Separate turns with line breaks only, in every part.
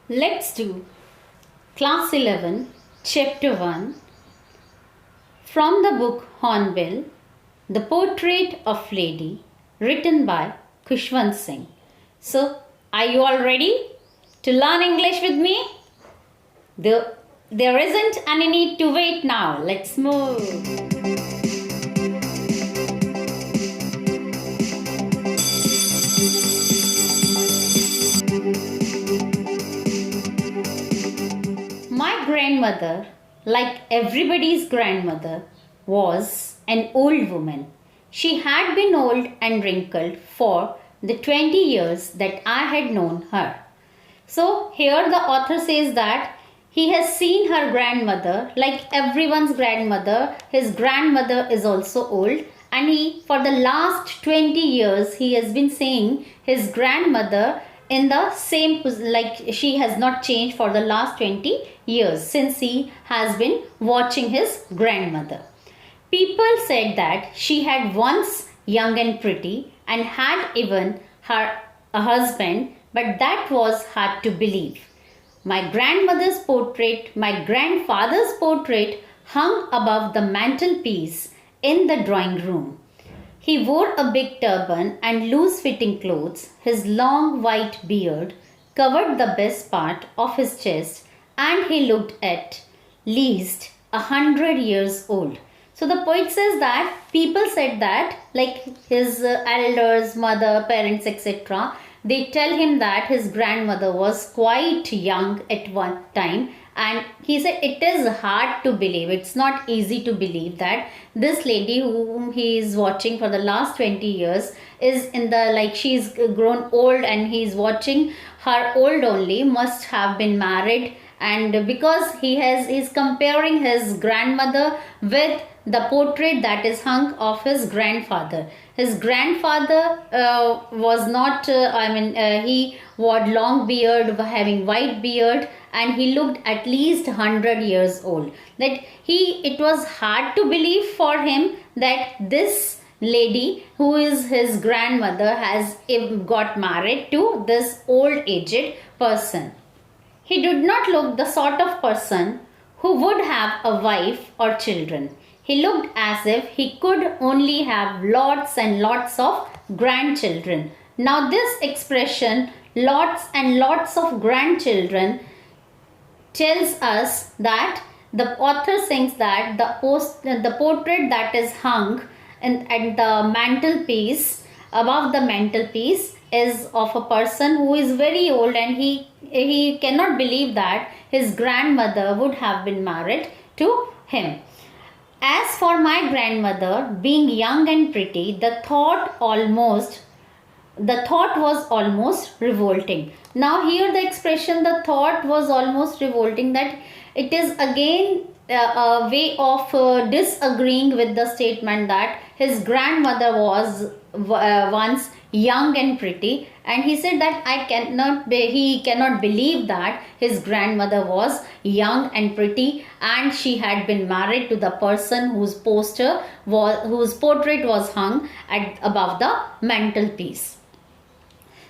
Let's do Class 11, Chapter 1 from the book Hornbill, The Portrait of Lady, written by Khushwant Singh. So, are you all ready to learn English with me? There isn't any need to wait now. Let's move. My grandmother, like everybody's grandmother, was an old woman. She had been old and wrinkled for the 20 years that I had known her. So, here the author says that he has seen her grandmother, like everyone's grandmother. His grandmother is also old, and for the last 20 years, he has been seeing his grandmother in the same, like she has not changed for the last 20 years since he has been watching his grandmother. People said that she had once young and pretty and had even her a husband, but that was hard to believe. My grandmother's portrait, my grandfather's portrait hung above the mantelpiece in the drawing room. He wore a big turban and loose fitting clothes. His long white beard covered the best part of his chest, and he looked at least 100 years old. So the poet says that people said that, like his elders, mother, parents, etc., they tell him that his grandmother was quite young at one time, and he said it is hard to believe, it's not easy to believe that this lady whom he is watching for the last 20 years is in the, like she's grown old and he's watching her old only, must have been married. And because he's comparing his grandmother with the portrait that is hung of his grandfather. His grandfather was not, he wore long beard, having white beard, and he looked at least 100 years old. That it was hard to believe for him that this lady who is his grandmother has got married to this old aged person. He did not look the sort of person who would have a wife or children. He looked as if he could only have lots and lots of grandchildren. Now this expression, lots and lots of grandchildren, tells us that the author thinks that the portrait that is hung at the mantelpiece, above the mantelpiece, is of a person who is very old, and he cannot believe that his grandmother would have been married to him. As for my grandmother being young and pretty, the thought was almost revolting. Now here the expression the thought was almost revolting, that it is again a way of disagreeing with the statement that his grandmother was once young and pretty, and he said that he cannot believe that his grandmother was young and pretty and she had been married to the person whose portrait was hung above the mantelpiece.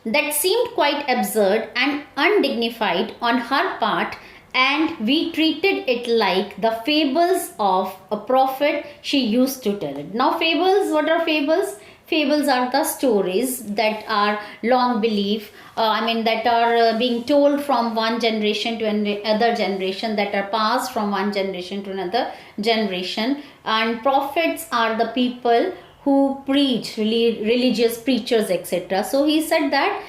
That seemed quite absurd and undignified on her part, and we treated it like the fables of a prophet she used to tell it. Now fables, what are fables? Fables are the stories that are long belief, that are being told from one generation to another generation, that are passed from one generation to another generation. And prophets are the people who preach, religious preachers, etc. So he said that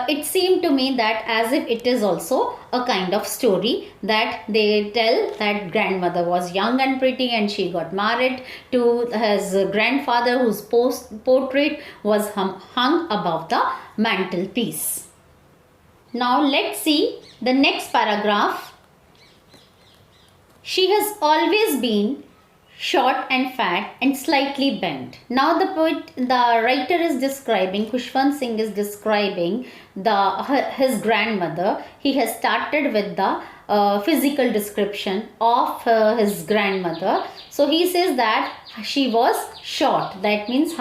it seemed to me that as if it is also a kind of story that they tell that grandmother was young and pretty and she got married to his grandfather whose portrait was hung above the mantelpiece. Now let's see the next paragraph. She has always been short and fat and slightly bent. Now the writer is describing, Khushwant Singh is describing his grandmother. He has started with the physical description of his grandmother. So he says that she was short. That means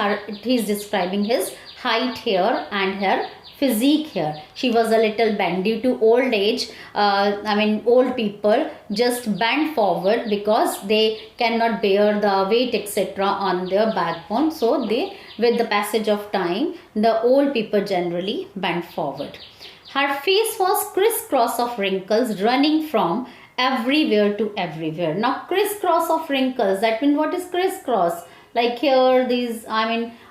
he is describing his height here and her physique here. She was a little bent due to old age. Old people just bend forward because they cannot bear the weight etc. on their backbone. So they, with the passage of time, the old people generally bend forward. Her face was crisscross of wrinkles running from everywhere to everywhere. Now crisscross of wrinkles, that means what is crisscross? Like here, these,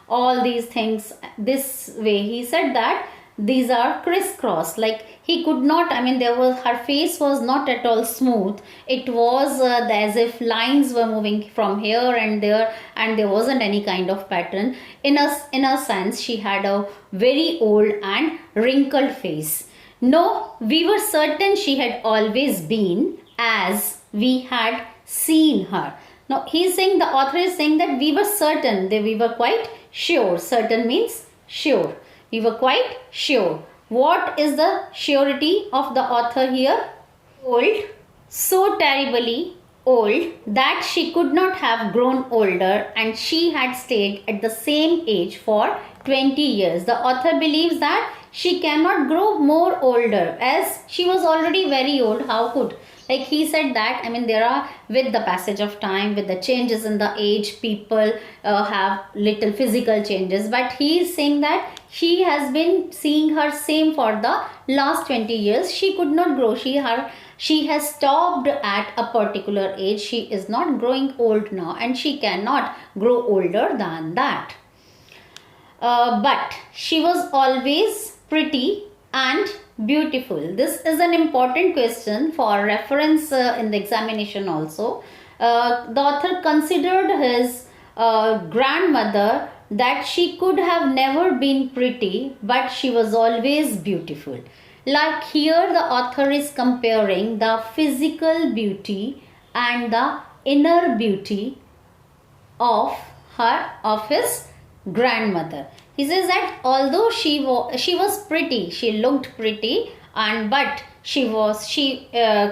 all these things this way. He said that these are crisscross, like he could not, her face was not at all smooth. It was as if lines were moving from here and there, and there wasn't any kind of pattern. In a sense, she had a very old and wrinkled face. No, we were certain she had always been as we had seen her. Now he's saying, the author is saying that we were certain, that we were quite sure. Certain means sure. We were quite sure. What is the surety of the author here? Old, so terribly old that she could not have grown older, and she had stayed at the same age for 20 years. The author believes that she cannot grow more older, as she was already very old. How could? Like he said that, there are, with the passage of time, with the changes in the age, people have little physical changes. But he is saying that she has been seeing her same for the last 20 years. She could not grow. She has stopped at a particular age. She is not growing old now, and she cannot grow older than that. But she was always pretty and beautiful. This is an important question for reference in the examination also. The author considered his grandmother that she could have never been pretty, but she was always beautiful. Like here, the author is comparing the physical beauty and the inner beauty of his grandmother. He says that although she was pretty, she looked pretty, but she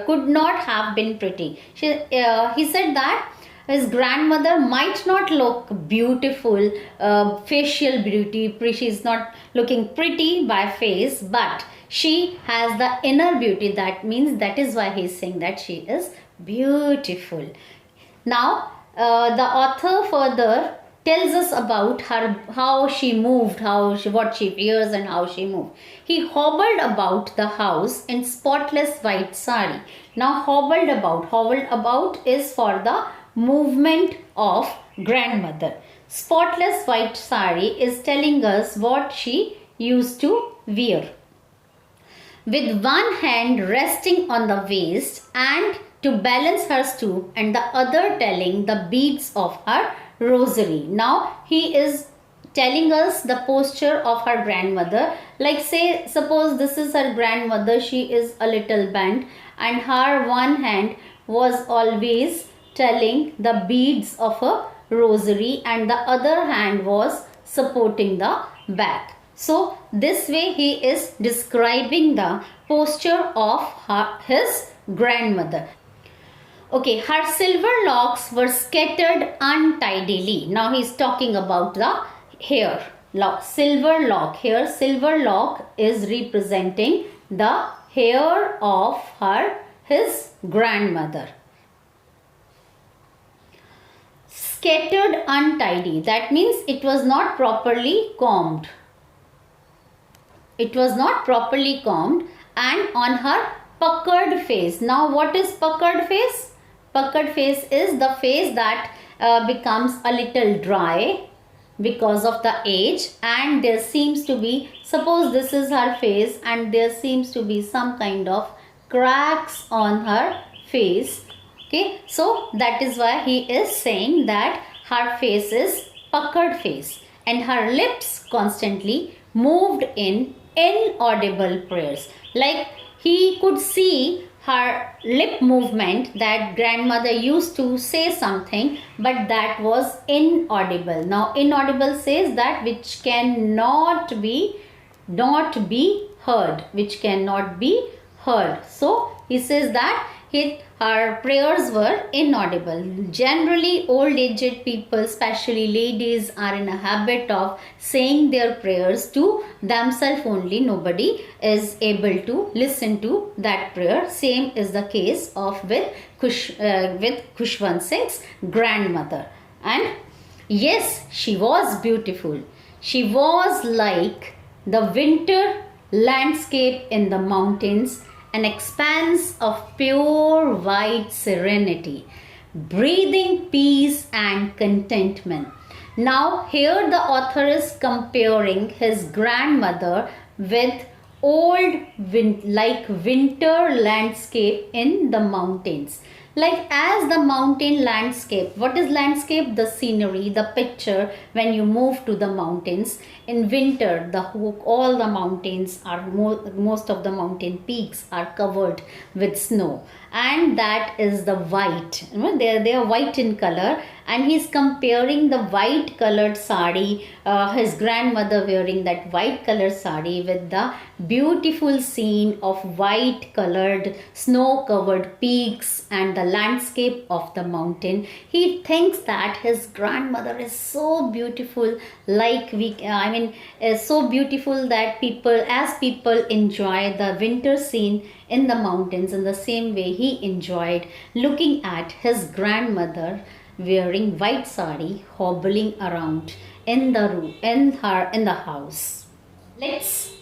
could not have been pretty. He said that his grandmother might not look beautiful, facial beauty. She is not looking pretty by face, but she has the inner beauty. That means, that is why he is saying that she is beautiful. Now, the author further tells us about her, how she moved, what she wears and how she moved. He hobbled about the house in spotless white sari. Now hobbled about is for the movement of grandmother. Spotless white sari is telling us what she used to wear. With one hand resting on the waist and to balance her stoop, and the other telling the beads of her rosary. Now he is telling us the posture of her grandmother. Like suppose this is her grandmother, she is a little bent, and her one hand was always telling the beads of a rosary, and the other hand was supporting the back. So this way he is describing the posture of his grandmother. Okay, her silver locks were scattered untidily. Now he is talking about the hair. Silver lock. Here silver lock is representing the hair of his grandmother. Scattered untidy. That means it was not properly combed. It was not properly combed, and on her puckered face. Now what is puckered face? Puckered face is the face that becomes a little dry because of the age, and there seems to be, suppose this is her face and there seems to be some kind of cracks on her face. Okay, so that is why he is saying that her face is puckered face, and her lips constantly moved in inaudible prayers. Like he could see her lip movement, that grandmother used to say something, but that was inaudible. Now inaudible says that which cannot be heard, which cannot be heard. So he says that her prayers were inaudible. Generally, old-aged people, especially ladies, are in a habit of saying their prayers to themselves only. Nobody is able to listen to that prayer. Same is the case of with Khushwant Singh's grandmother. And yes, she was beautiful. She was like the winter landscape in the mountains, an expanse of pure white serenity, breathing peace and contentment. Now, here the author is comparing his grandmother with like winter landscape in the mountains. Like as the mountain landscape, what is landscape? The scenery, the picture when you move to the mountains. In winter, all the mountains are most of the mountain peaks are covered with snow, and that is the white. They are white in color, and he's comparing the white colored sari, his grandmother wearing that white colored sari, with the beautiful scene of white colored snow covered peaks and the landscape of the mountain. He thinks that his grandmother is so beautiful, like is so beautiful that people enjoy the winter scene in the mountains in the same way he enjoyed looking at his grandmother wearing white sari hobbling around in the house. Let's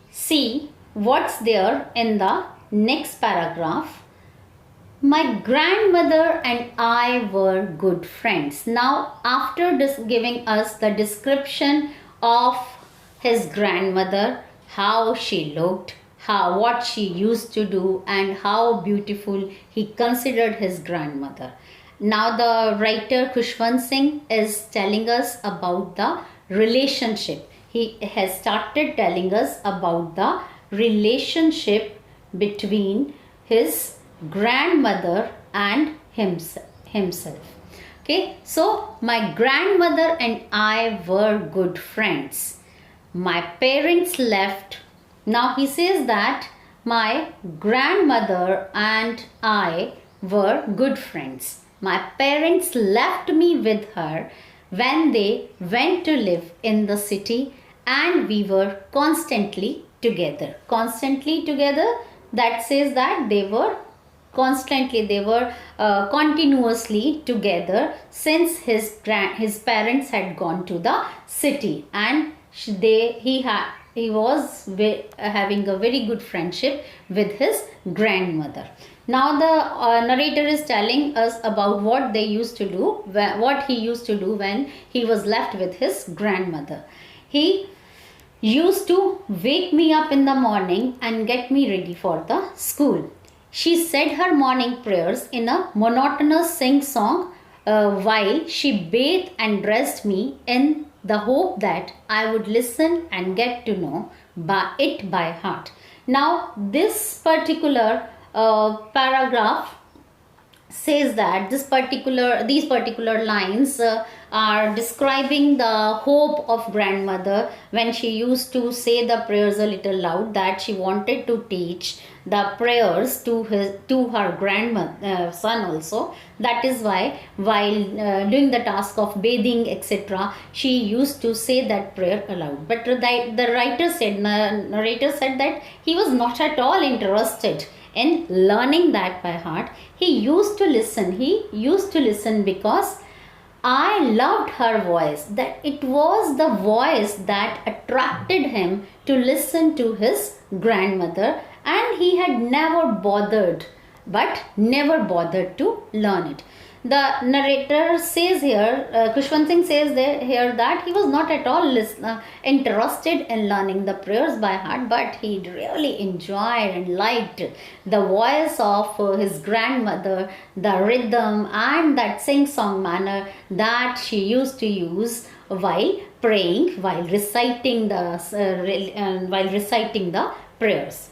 see what's there in the next paragraph. My grandmother and I were good friends. Now, after giving us the description of his grandmother, how she looked, what she used to do, and how beautiful he considered his grandmother. Now, the writer Khushwant Singh is telling us about the relationship. He has started telling us about the relationship between his grandmother and himself. Okay, so my grandmother and I were good friends. My parents left. Now he says that my grandmother and I were good friends. My parents left me with her when they went to live in the city, and we were constantly together. Constantly together, that says that they were continuously together since his parents had gone to the city, and he was having a very good friendship with his grandmother. Now the narrator is telling us about what he used to do when he was left with his grandmother. He used to wake me up in the morning and get me ready for the school. She said her morning prayers in a monotonous sing-song while she bathed and dressed me, in the hope that I would listen and get to know it by heart. Now, this particular paragraph says that these particular lines are describing the hope of grandmother when she used to say the prayers a little loud, that she wanted to teach the prayers to her grandmother son also. That is why while doing the task of bathing etc., she used to say that prayer aloud. But the narrator said that he was not at all interested in learning that by heart. He used to listen because I loved her voice, that it was the voice that attracted him to listen to his grandmother, and he had never bothered to learn it. The narrator says here, Khushwant Singh says here that he was not at all interested in learning the prayers by heart, but he really enjoyed and liked the voice of his grandmother, the rhythm and that sing-song manner that she used to use while praying, while reciting the prayers.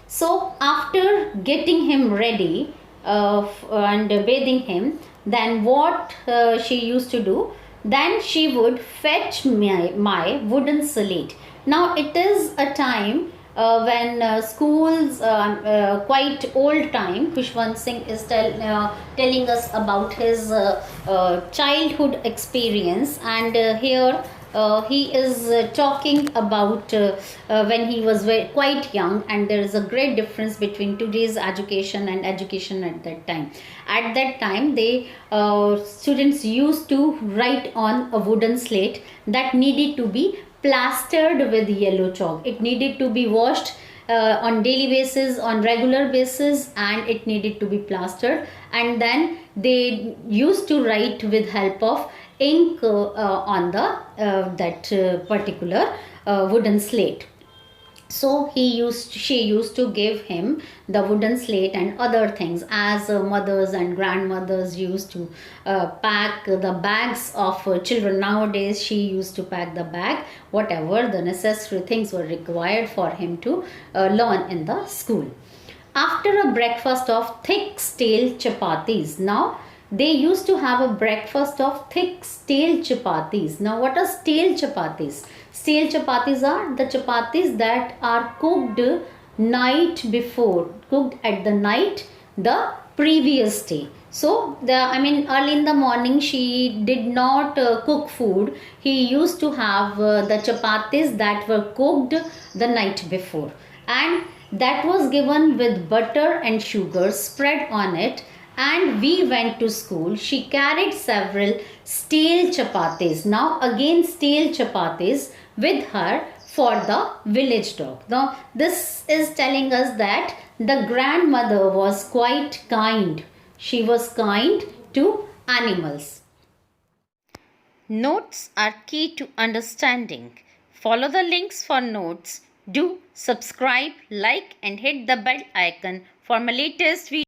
So after getting him ready and bathing him, then what she used to do, then she would fetch my wooden slate. Now it is a time when schools quite old time, Khushwant Singh is telling us about his childhood experience, and here he is talking about when he was quite young, and there is a great difference between today's education and education at that time. At that time, they students used to write on a wooden slate that needed to be plastered with yellow chalk. It needed to be washed on daily basis, on regular basis, and it needed to be plastered, and then they used to write with help of ink on the that particular wooden slate. So she used to give him the wooden slate and other things, as mothers and grandmothers used to pack the bags of children. Nowadays she used to pack the bag, whatever the necessary things were required for him to learn in the school. After a breakfast of thick stale chapatis. Now they used to have a breakfast of thick stale chapatis. Now what are stale chapatis? Stale chapatis are the chapatis that are cooked night before, cooked at the night the previous day. So early in the morning she did not cook food. He used to have the chapatis that were cooked the night before, and that was given with butter and sugar spread on it, and we went to school. She carried several stale chapatis. Now again stale chapatis with her for the village dog. Now this is telling us that the grandmother was quite kind. She was kind to animals. Notes are key to understanding. Follow the links for notes. Do subscribe, like, and hit the bell icon for my latest videos.